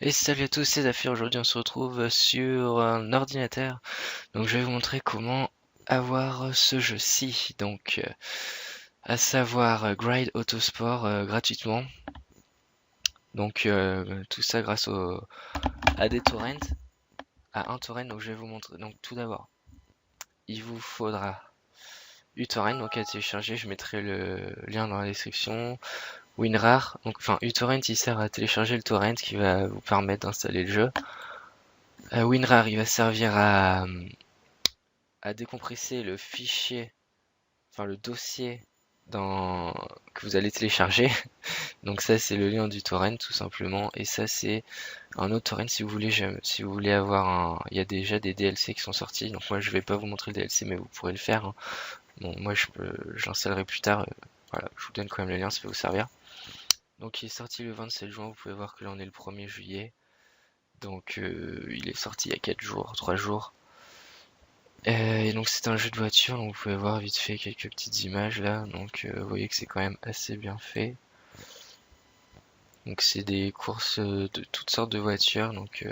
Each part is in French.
Et salut à tous, c'est Zafir. Aujourd'hui, on se retrouve sur un ordinateur. Donc, je vais vous montrer comment avoir ce jeu-ci. Donc, à savoir Gride Autosport gratuitement. Donc, tout ça grâce à des torrents, à un torrent. Donc, je vais vous montrer. Donc, tout d'abord, il vous faudra uTorrent, donc à télécharger. Je mettrai le lien dans la description. WinRAR, donc, enfin, uTorrent, il sert à télécharger le torrent qui va vous permettre d'installer le jeu. WinRAR, il va servir à décompresser le fichier, enfin le dossier que vous allez télécharger. Donc ça c'est le lien du torrent tout simplement. Et ça c'est un autre torrent si vous voulez, si vous voulez avoir un. Il y a déjà des DLC qui sont sortis. Donc moi je vais pas vous montrer le DLC mais vous pourrez le faire, hein. Bon moi je l'installerai plus tard. Voilà, je vous donne quand même le lien, ça peut vous servir. Donc il est sorti le 27 juin, vous pouvez voir que là on est le 1er juillet. Donc il est sorti il y a 4 jours, 3 jours. Et donc c'est un jeu de voiture, donc vous pouvez voir vite fait quelques petites images là, donc vous voyez que c'est quand même assez bien fait. Donc c'est des courses de toutes sortes de voitures, donc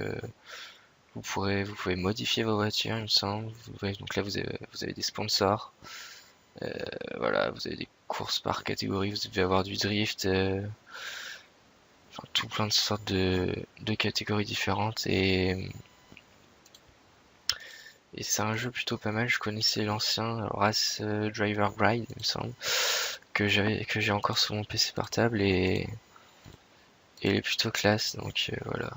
vous pouvez modifier vos voitures il me semble. Donc là vous avez des sponsors, voilà, vous avez des courses par catégorie, vous devez avoir du drift, enfin, tout plein de sortes de catégories différentes et c'est un jeu plutôt pas mal. Je connaissais l'ancien Race Driver Bride il me semble. Que j'ai encore sur mon PC portable et il est plutôt classe donc voilà.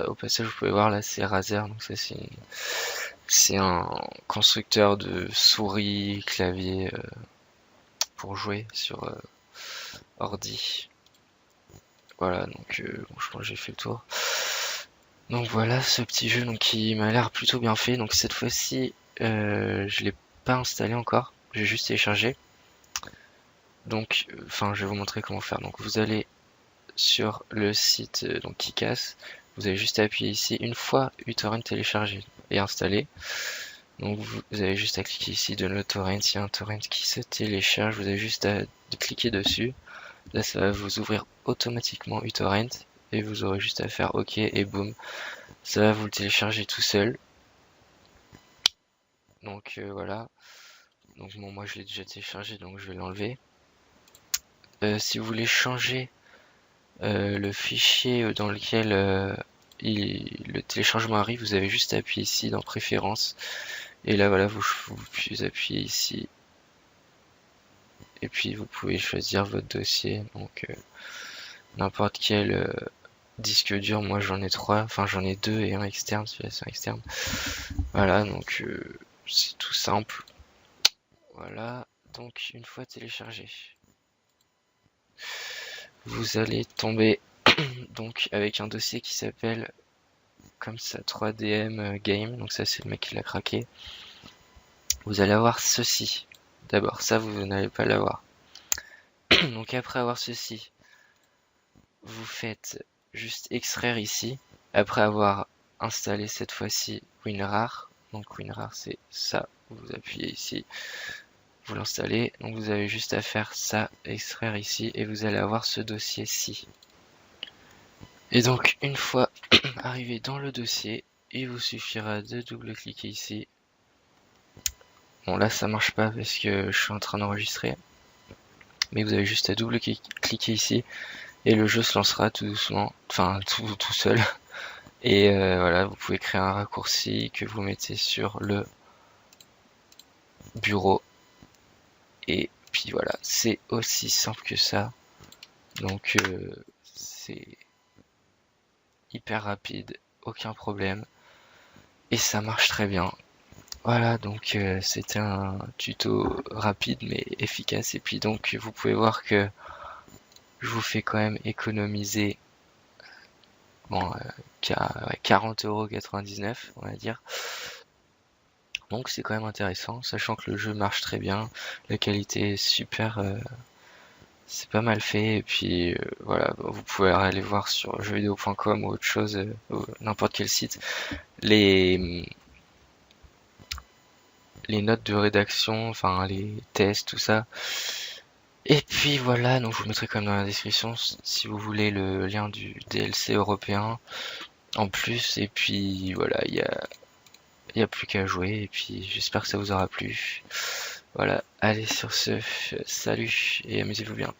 Au passage vous pouvez voir là c'est Razer, donc ça c'est un constructeur de souris clavier pour jouer sur ordi. Voilà donc bon, je pense que j'ai fait le tour. Donc voilà ce petit jeu donc qui m'a l'air plutôt bien fait. Donc cette fois-ci je l'ai pas installé encore, j'ai juste téléchargé. Donc enfin je vais vous montrer comment faire. Donc vous allez sur le site donc Kikas. Vous avez juste à appuyer ici une fois uTorrent téléchargé et installé. Donc vous avez juste à cliquer ici de torrent. Il y a un torrent qui se télécharge. Vous avez juste à cliquer dessus. Là ça va vous ouvrir automatiquement uTorrent et vous aurez juste à faire OK et boum, ça va vous le télécharger tout seul. Donc voilà. Donc bon, moi je l'ai déjà téléchargé donc je vais l'enlever. Si vous voulez changer le fichier dans lequel le téléchargement arrive, vous avez juste à appuyer ici dans préférences et là voilà vous appuyez ici et puis vous pouvez choisir votre dossier, donc n'importe quel disque dur. Moi j'en ai trois, enfin j'en ai deux et un externe, celui-là c'est un externe. Voilà donc c'est tout simple. Voilà, donc une fois téléchargé, vous allez tomber donc avec un dossier qui s'appelle comme ça 3DM Game, donc ça c'est le mec qui l'a craqué. Vous allez avoir ceci. D'abord, ça vous n'allez pas l'avoir. Donc après avoir ceci, vous faites juste extraire ici. Après avoir installé cette fois-ci WinRAR. Donc WinRAR c'est ça. Vous appuyez ici, vous l'installez. Donc vous avez juste à faire ça, extraire ici, et vous allez avoir ce dossier-ci. Et donc une fois arrivé dans le dossier, il vous suffira de double-cliquer ici. Bon là ça marche pas parce que je suis en train d'enregistrer. Mais vous avez juste à double-cliquer ici et le jeu se lancera tout doucement, enfin tout seul. Et voilà, vous pouvez créer un raccourci que vous mettez sur le bureau. Et puis voilà, c'est aussi simple que ça. Donc c'est hyper rapide, aucun problème. Et ça marche très bien. Voilà, donc c'était un tuto rapide mais efficace. Et puis donc vous pouvez voir que je vous fais quand même économiser bon, 40,99 €, on va dire. Donc c'est quand même intéressant, sachant que le jeu marche très bien, la qualité est super, c'est pas mal fait, et puis voilà, vous pouvez aller voir sur jeuxvideo.com ou autre chose, ou n'importe quel site, les, les notes de rédaction, enfin les tests, tout ça. Et puis voilà, donc je vous mettrai quand même dans la description si vous voulez le lien du DLC européen en plus. Et puis voilà, il y a plus qu'à jouer. Et puis j'espère que ça vous aura plu. Voilà, allez sur ce, salut et amusez-vous bien.